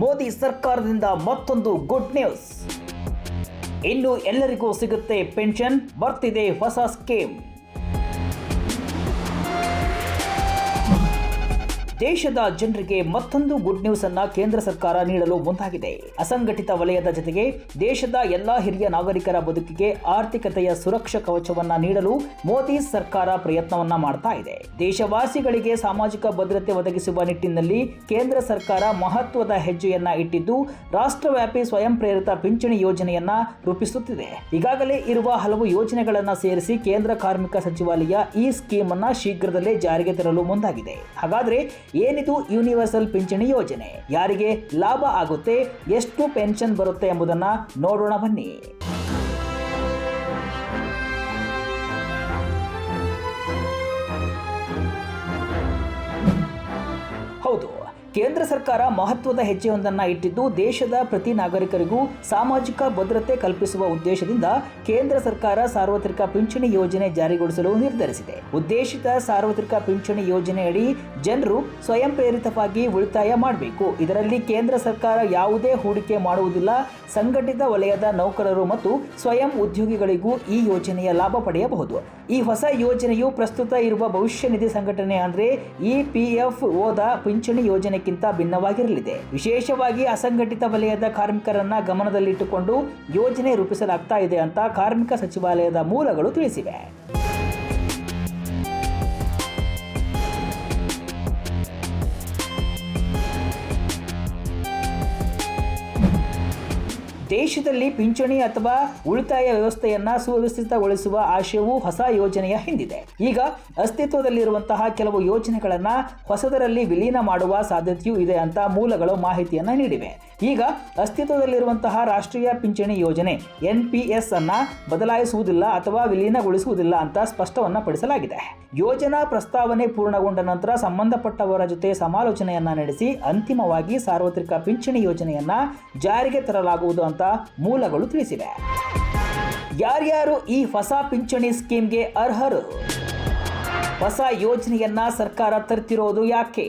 ಮೋದಿ ಸರ್ಕಾರದಿಂದ ಮತ್ತೊಂದು good news. ಇನ್ನು ಎಲ್ಲರಿಗೂ ಸಿಗುತ್ತೆ ಪೆನ್ಷನ್, ಬರ್ತಿದೆ ಹೊಸ ಸ್ಕೀಮ್. ದೇಶದ ಜನರಿಗೆ ಮತ್ತೊಂದು ಗುಡ್ ನ್ಯೂಸ್ ಅನ್ನ ಕೇಂದ್ರ ಸರ್ಕಾರ ನೀಡಲು ಮುಂದಾಗಿದೆ. ಅಸಂಘಟಿತ ವಲಯದ ಜೊತೆಗೆ ದೇಶದ ಎಲ್ಲಾ ಹಿರಿಯ ನಾಗರಿಕರ ಬದುಕಿಗೆ ಆರ್ಥಿಕತೆಯ ಸುರಕ್ಷಾ ಕವಚವನ್ನ ನೀಡಲು ಮೋದಿ ಸರ್ಕಾರ ಪ್ರಯತ್ನವನ್ನ ಮಾಡ್ತಾ ಇದೆ. ದೇಶವಾಸಿಗಳಿಗೆ ಸಾಮಾಜಿಕ ಭದ್ರತೆ ಒದಗಿಸುವ ನಿಟ್ಟಿನಲ್ಲಿ ಕೇಂದ್ರ ಸರ್ಕಾರ ಮಹತ್ವದ ಹೆಜ್ಜೆಯನ್ನ ಇಟ್ಟಿದ್ದು, ರಾಷ್ಟ್ರವ್ಯಾಪಿ ಸ್ವಯಂ ಪ್ರೇರಿತ ಪಿಂಚಣಿ ಯೋಜನೆಯನ್ನ ರೂಪಿಸುತ್ತಿದೆ. ಈಗಾಗಲೇ ಇರುವ ಹಲವು ಯೋಜನೆಗಳನ್ನ ಸೇರಿಸಿ ಕೇಂದ್ರ ಕಾರ್ಮಿಕ ಸಚಿವಾಲಯ ಈ ಸ್ಕೀಮ್ ಅನ್ನ ಶೀಘ್ರದಲ್ಲೇ ಜಾರಿಗೆ ತರಲು ಮುಂದಾಗಿದೆ. ಹಾಗಾದ್ರೆ ಏನಿದು ಯೂನಿವರ್ಸಲ್ ಪಿಂಚಣಿ ಯೋಜನೆ? ಯಾರಿಗೆ ಲಾಭ ಆಗುತ್ತೆ, ಎಷ್ಟು ಪೆನ್ಷನ್ ಬರುತ್ತೆ ಎಂಬುದನ್ನ ನೋಡೋಣ ಬನ್ನಿ. ಹೌದು, ಕೇಂದ್ರ ಸರ್ಕಾರ ಮಹತ್ವದ ಹೆಜ್ಜೆಯೊಂದನ್ನು ಇಟ್ಟಿದ್ದು, ದೇಶದ ಪ್ರತಿ ನಾಗರಿಕರಿಗೂ ಸಾಮಾಜಿಕ ಭದ್ರತೆ ಕಲ್ಪಿಸುವ ಉದ್ದೇಶದಿಂದ ಕೇಂದ್ರ ಸರ್ಕಾರ ಸಾರ್ವತ್ರಿಕ ಪಿಂಚಣಿ ಯೋಜನೆ ಜಾರಿಗೊಳಿಸಲು ನಿರ್ಧರಿಸಿದೆ. ಉದ್ದೇಶಿತ ಸಾರ್ವತ್ರಿಕ ಪಿಂಚಣಿ ಯೋಜನೆಯಡಿ ಜನರು ಸ್ವಯಂ ಪ್ರೇರಿತವಾಗಿ ಉಳಿತಾಯ ಮಾಡಬೇಕು. ಇದರಲ್ಲಿ ಕೇಂದ್ರ ಸರ್ಕಾರ ಯಾವುದೇ ಹೂಡಿಕೆ ಮಾಡುವುದಿಲ್ಲ. ಸಂಘಟಿತ ವಲಯದ ನೌಕರರು ಮತ್ತು ಸ್ವಯಂ ಉದ್ಯೋಗಿಗಳಿಗೂ ಈ ಯೋಜನೆಯ ಲಾಭ ಪಡೆಯಬಹುದು. ಈ ಹೊಸ ಯೋಜನೆಯು ಪ್ರಸ್ತುತ ಇರುವ ಭವಿಷ್ಯ ನಿಧಿ ಸಂಘಟನೆ ಅಂದ್ರೆ EPFOದ ಪಿಂಚಣಿ ಯೋಜನೆಗಿಂತ ಭಿನ್ನವಾಗಿರಲಿದೆ. ವಿಶೇಷವಾಗಿ ಅಸಂಘಟಿತ ವಲಯದ ಕಾರ್ಮಿಕರನ್ನ ಗಮನದಲ್ಲಿಟ್ಟುಕೊಂಡು ಯೋಜನೆ ರೂಪಿಸಲಾಗ್ತಾ ಇದೆ ಅಂತ ಕಾರ್ಮಿಕ ಸಚಿವಾಲಯದ ಮೂಲಗಳು ತಿಳಿಸಿವೆ. ದೇಶದಲ್ಲಿ ಪಿಂಚಣಿ ಅಥವಾ ಉಳಿತಾಯ ವ್ಯವಸ್ಥೆಯನ್ನ ಸುವ್ಯವಸ್ಥಿತಗೊಳಿಸುವ ಆಶಯವು ಹೊಸ ಯೋಜನೆಯ ಹಿಂದಿದೆ. ಈಗ ಅಸ್ತಿತ್ವದಲ್ಲಿರುವಂತಹ ಕೆಲವು ಯೋಜನೆಗಳನ್ನ ಹೊಸದರಲ್ಲಿ ವಿಲೀನ ಮಾಡುವ ಸಾಧ್ಯತೆಯೂ ಇದೆ ಅಂತ ಮೂಲಗಳು ಮಾಹಿತಿಯನ್ನ ನೀಡಿವೆ. ಈಗ ಅಸ್ತಿತ್ವದಲ್ಲಿರುವಂತಹ ರಾಷ್ಟ್ರೀಯ ಪಿಂಚಣಿ ಯೋಜನೆ NPS ಅನ್ನ ಬದಲಾಯಿಸುವುದಿಲ್ಲ ಅಥವಾ ವಿಲೀನಗೊಳಿಸುವುದಿಲ್ಲ ಅಂತ ಸ್ಪಷ್ಟವನ್ನ ಪಡಿಸಲಾಗಿದೆ. ಯೋಜನಾ ಪ್ರಸ್ತಾವನೆ ಪೂರ್ಣಗೊಂಡ ನಂತರ ಸಂಬಂಧಪಟ್ಟವರ ಜೊತೆ ಸಮಾಲೋಚನೆಯನ್ನ ನಡೆಸಿ ಅಂತಿಮವಾಗಿ ಸಾರ್ವತ್ರಿಕ ಪಿಂಚಣಿ ಯೋಜನೆಯನ್ನ ಜಾರಿಗೆ ತರಲಾಗುವುದು ಅಂತ ಮೂಲಗಳು ತಿಳಿಸಿವೆ. ಯಾರ್ಯಾರು ಈ ಹೊಸ ಪಿಂಚಣಿ ಸ್ಕೀಮ್ಗೆ ಅರ್ಹರು? ಹೊಸ ಯೋಜನೆಯನ್ನ ಸರ್ಕಾರ ತರ್ತಿರೋದು ಯಾಕೆ?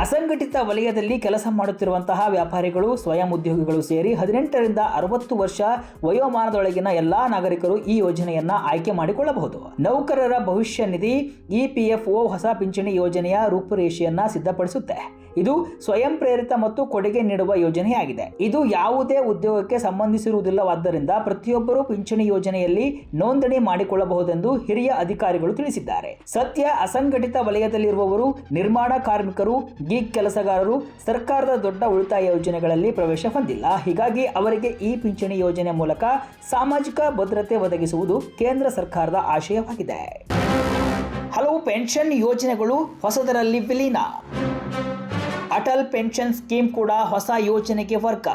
ಅಸಂಘಟಿತ ವಲಯದಲ್ಲಿ ಕೆಲಸ ಮಾಡುತ್ತಿರುವಂತಹ ವ್ಯಾಪಾರಿಗಳು, ಸ್ವಯಂ ಉದ್ಯೋಗಿಗಳು ಸೇರಿ 18 ರಿಂದ 60 ವರ್ಷ ವಯೋಮಾನದೊಳಗಿನ ಎಲ್ಲಾ ನಾಗರಿಕರು ಈ ಯೋಜನೆಯನ್ನ ಆಯ್ಕೆ ಮಾಡಿಕೊಳ್ಳಬಹುದು. ನೌಕರರ ಭವಿಷ್ಯ ನಿಧಿ EPFO ಹೊಸ ಪಿಂಚಣಿ ಯೋಜನೆಯ ರೂಪುರೇಷೆಯನ್ನ ಸಿದ್ಧಪಡಿಸುತ್ತೆ. ಇದು ಸ್ವಯಂ ಪ್ರೇರಿತ ಮತ್ತು ಕೊಡುಗೆ ನೀಡುವ ಯೋಜನೆಯಾಗಿದೆ. ಇದು ಯಾವುದೇ ಉದ್ಯೋಗಕ್ಕೆ ಸಂಬಂಧಿಸಿರುವುದಿಲ್ಲವಾದ್ದರಿಂದ ಪ್ರತಿಯೊಬ್ಬರೂ ಪಿಂಚಣಿ ಯೋಜನೆಯಲ್ಲಿ ನೋಂದಣಿ ಮಾಡಿಕೊಳ್ಳಬಹುದೆಂದು ಹಿರಿಯ ಅಧಿಕಾರಿಗಳು ತಿಳಿಸಿದ್ದಾರೆ. ಸದ್ಯ ಅಸಂಘಟಿತ ವಲಯದಲ್ಲಿರುವವರು, ನಿರ್ಮಾಣ ಕಾರ್ಮಿಕರು, ಗೀಗ್ ಕೆಲಸಗಾರರು ಸರ್ಕಾರದ ದೊಡ್ಡ ಉಳಿತಾಯ ಯೋಜನೆಗಳಲ್ಲಿ ಪ್ರವೇಶ ಹೊಂದಿಲ್ಲ. ಹೀಗಾಗಿ ಅವರಿಗೆ ಈ ಪಿಂಚಣಿ ಯೋಜನೆ ಮೂಲಕ ಸಾಮಾಜಿಕ ಭದ್ರತೆ ಒದಗಿಸುವುದು ಕೇಂದ್ರ ಸರ್ಕಾರದ ಆಶಯವಾಗಿದೆ. ಹಲವು ಪೆನ್ಷನ್ ಯೋಜನೆಗಳು ಹೊಸದರಲ್ಲಿ ವಿಲೀನ. ಅಟಲ್ ಪೆನ್ಷನ್ ಸ್ಕೀಮ್ ಕೂಡ ಹೊಸ ಯೋಜನೆಗೆ ವರ್ಗ.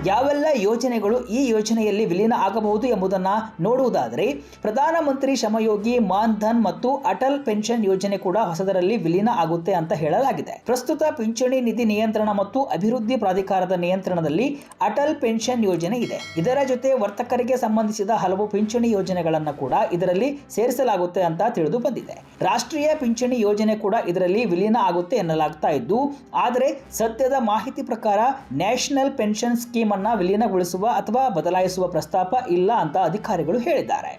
ಯಾವೆಲ್ಲ ಯೋಜನೆಗಳು ಈ ಯೋಜನೆಯಲ್ಲಿ ವಿಲೀನ ಆಗಬಹುದು ಎಂಬುದನ್ನು ನೋಡುವುದಾದರೆ, ಪ್ರಧಾನಮಂತ್ರಿ ಶ್ರಮಯೋಗಿ ಮಾನ್ ಧನ್ ಮತ್ತು ಅಟಲ್ ಪೆನ್ಷನ್ ಯೋಜನೆ ಕೂಡ ಹೊಸದರಲ್ಲಿ ವಿಲೀನ ಆಗುತ್ತೆ ಅಂತ ಹೇಳಲಾಗಿದೆ. ಪ್ರಸ್ತುತ ಪಿಂಚಣಿ ನಿಧಿ ನಿಯಂತ್ರಣ ಮತ್ತು ಅಭಿವೃದ್ಧಿ ಪ್ರಾಧಿಕಾರದ ನಿಯಂತ್ರಣದಲ್ಲಿ ಅಟಲ್ ಪೆನ್ಷನ್ ಯೋಜನೆ ಇದೆ. ಇದರ ಜೊತೆ ವರ್ತಕರಿಗೆ ಸಂಬಂಧಿಸಿದ ಹಲವು ಪಿಂಚಣಿ ಯೋಜನೆಗಳನ್ನು ಕೂಡ ಇದರಲ್ಲಿ ಸೇರಿಸಲಾಗುತ್ತೆ ಅಂತ ತಿಳಿದು ಬಂದಿದೆ. ರಾಷ್ಟ್ರೀಯ ಪಿಂಚಣಿ ಯೋಜನೆ ಕೂಡ ಇದರಲ್ಲಿ ವಿಲೀನ ಆಗುತ್ತೆ ಎನ್ನಲಾಗ್ತಾ ಇದ್ದು, ಆದರೆ ಸದ್ಯದ ಮಾಹಿತಿ ಪ್ರಕಾರ ನ್ಯಾಷನಲ್ ಪೆನ್ಷನ್ ಸ್ಕೀಮ್ ಅನ್ನ ವಿಲೀನಗೊಳಿಸುವ ಅಥವಾ ಬದಲಾಯಿಸುವ ಪ್ರಸ್ತಾಪ ಇಲ್ಲ ಅಂತ ಅಧಿಕಾರಿಗಳು ಹೇಳಿದ್ದಾರೆ.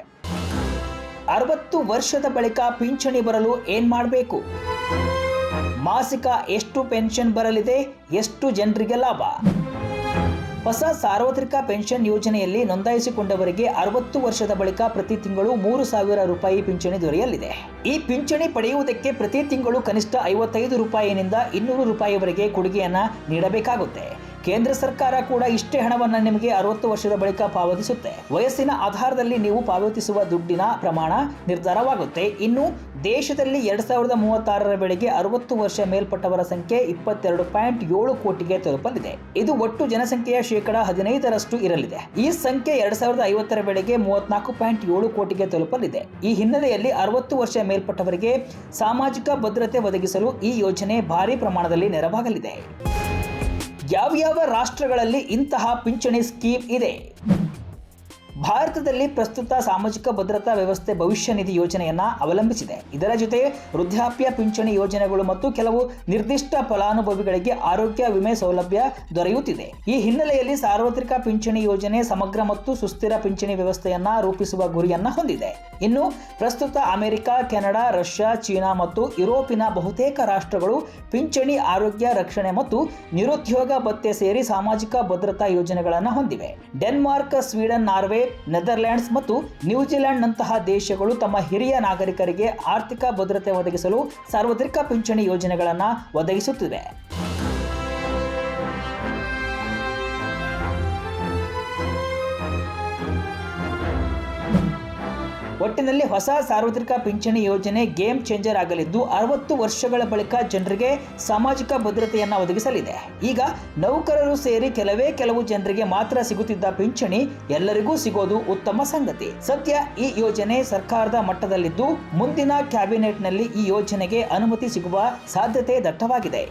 60 ವರ್ಷದ ಬಳಿಕ ಪಿಂಚಣಿ ಬರಲು ಏನ್ ಮಾಡಬೇಕು? ಮಾಸಿಕ ಎಷ್ಟು ಪೆನ್ಷನ್ ಬರಲಿದೆ? ಎಷ್ಟು ಜನರಿಗೆ ಲಾಭ? ಹೊಸ ಸಾರ್ವತ್ರಿಕ ಪೆನ್ಷನ್ ಯೋಜನೆಯಲ್ಲಿ ನೋಂದಾಯಿಸಿಕೊಂಡವರಿಗೆ 60 ವರ್ಷದ ಬಳಿಕ ಪ್ರತಿ ತಿಂಗಳು 3,000 ರೂಪಾಯಿ ಪಿಂಚಣಿ ದೊರೆಯಲಿದೆ. ಈ ಪಿಂಚಣಿ ಪಡೆಯುವುದಕ್ಕೆ ಪ್ರತಿ ತಿಂಗಳು ಕನಿಷ್ಠ 55 ರೂಪಾಯಿನಿಂದ 200 ರೂಪಾಯಿವರೆಗೆ ಕೊಡುಗೆಯನ್ನ ನೀಡಬೇಕಾಗುತ್ತೆ. ಕೇಂದ್ರ ಸರ್ಕಾರ ಕೂಡ ಇಷ್ಟೇ ಹಣವನ್ನ ನಿಮಗೆ 60 ವರ್ಷದ ಬಳಿಕ ಪಾವತಿಸುತ್ತೆ. ವಯಸ್ಸಿನ ಆಧಾರದಲ್ಲಿ ನೀವು ಪಾವತಿಸುವ ದುಡ್ಡಿನ ಪ್ರಮಾಣ ನಿರ್ಧಾರವಾಗುತ್ತೆ. ಇನ್ನು ದೇಶದಲ್ಲಿ 2036ರ ವೇಳೆಗೆ 60 ವರ್ಷ ಮೇಲ್ಪಟ್ಟವರ ಸಂಖ್ಯೆ 22.7 ಕೋಟಿಗೆ ತಲುಪಲಿದೆ. ಇದು ಒಟ್ಟು ಜನಸಂಖ್ಯೆಯ 15% ಇರಲಿದೆ. ಈ ಸಂಖ್ಯೆ 2050ರ ವೇಳೆಗೆ 34.7 ಕೋಟಿಗೆ ತಲುಪಲಿದೆ. ಈ ಹಿನ್ನೆಲೆಯಲ್ಲಿ 60 ವರ್ಷ ಮೇಲ್ಪಟ್ಟವರಿಗೆ ಸಾಮಾಜಿಕ ಭದ್ರತೆ ಒದಗಿಸಲು ಈ ಯೋಜನೆ ಭಾರಿ ಪ್ರಮಾಣದಲ್ಲಿ ನೆರವಾಗಲಿದೆ. ಯಾವ್ಯಾವ ರಾಷ್ಟ್ರಗಳಲ್ಲಿ ಇಂತಹ ಪಿಂಚಣಿ ಸ್ಕೀಮ್ ಇದೆ? ಭಾರತದಲ್ಲಿ ಪ್ರಸ್ತುತ ಸಾಮಾಜಿಕ ಭದ್ರತಾ ವ್ಯವಸ್ಥೆ ಭವಿಷ್ಯ ನಿಧಿ ಯೋಜನೆಯನ್ನ ಅವಲಂಬಿಸಿದೆ. ಇದರ ಜೊತೆ ವೃದ್ಧಾಪ್ಯ ಪಿಂಚಣಿ ಯೋಜನೆಗಳು ಮತ್ತು ಕೆಲವು ನಿರ್ದಿಷ್ಟ ಫಲಾನುಭವಿಗಳಿಗೆ ಆರೋಗ್ಯ ವಿಮೆ ಸೌಲಭ್ಯ ದೊರೆಯುತ್ತಿದೆ. ಈ ಹಿನ್ನೆಲೆಯಲ್ಲಿ ಸಾರ್ವತ್ರಿಕ ಪಿಂಚಣಿ ಯೋಜನೆ ಸಮಗ್ರ ಮತ್ತು ಸುಸ್ಥಿರ ಪಿಂಚಣಿ ವ್ಯವಸ್ಥೆಯನ್ನ ರೂಪಿಸುವ ಗುರಿಯನ್ನ ಹೊಂದಿದೆ. ಇನ್ನು ಪ್ರಸ್ತುತ ಅಮೆರಿಕ, ಕೆನಡಾ, ರಷ್ಯಾ, ಚೀನಾ ಮತ್ತು ಯುರೋಪಿನ ಬಹುತೇಕ ರಾಷ್ಟ್ರಗಳು ಪಿಂಚಣಿ, ಆರೋಗ್ಯ ರಕ್ಷಣೆ ಮತ್ತು ನಿರುದ್ಯೋಗ ಭತ್ಯೆ ಸೇರಿ ಸಾಮಾಜಿಕ ಭದ್ರತಾ ಯೋಜನೆಗಳನ್ನು ಹೊಂದಿವೆ. ಡೆನ್ಮಾರ್ಕ್, ಸ್ವೀಡನ್, ನಾರ್ವೆ, ನೆದರ್ಲ್ಯಾಂಡ್ಸ್ ಮತ್ತು ನ್ಯೂಜಿಲೆಂಡ್ ನಂತಹ ದೇಶಗಳು ತಮ್ಮ ಹಿರಿಯ ನಾಗರಿಕರಿಗೆ ಆರ್ಥಿಕ ಭದ್ರತೆ ಒದಗಿಸಲು ಸಾರ್ವತ್ರಿಕ ಪಿಂಚಣಿ ಯೋಜನೆಗಳನ್ನು ಒದಗಿಸುತ್ತಿವೆ. ಒಟ್ಟಿನಲ್ಲಿ ಹೊಸ ಸಾರ್ವತ್ರಿಕ ಪಿಂಚಣಿ ಯೋಜನೆ ಗೇಮ್ ಚೇಂಜರ್ ಆಗಲಿದ್ದು 60 ವರ್ಷಗಳ ಬಳಿಕ ಜನರಿಗೆ ಸಾಮಾಜಿಕ ಭದ್ರತೆಯನ್ನು ಒದಗಿಸಲಿದೆ. ಈಗ ನೌಕರರು ಸೇರಿ ಕೆಲವು ಜನರಿಗೆ ಮಾತ್ರ ಸಿಗುತ್ತಿದ್ದ ಪಿಂಚಣಿ ಎಲ್ಲರಿಗೂ ಸಿಗೋದು ಉತ್ತಮ ಸಂಗತಿ. ಸದ್ಯ ಈ ಯೋಜನೆ ಸರ್ಕಾರದ ಮಟ್ಟದಲ್ಲಿದ್ದು ಮುಂದಿನ ಕ್ಯಾಬಿನೆಟ್ನಲ್ಲಿ ಈ ಯೋಜನೆಗೆ ಅನುಮತಿ ಸಿಗುವ ಸಾಧ್ಯತೆ ದಟ್ಟವಾಗಿದೆ.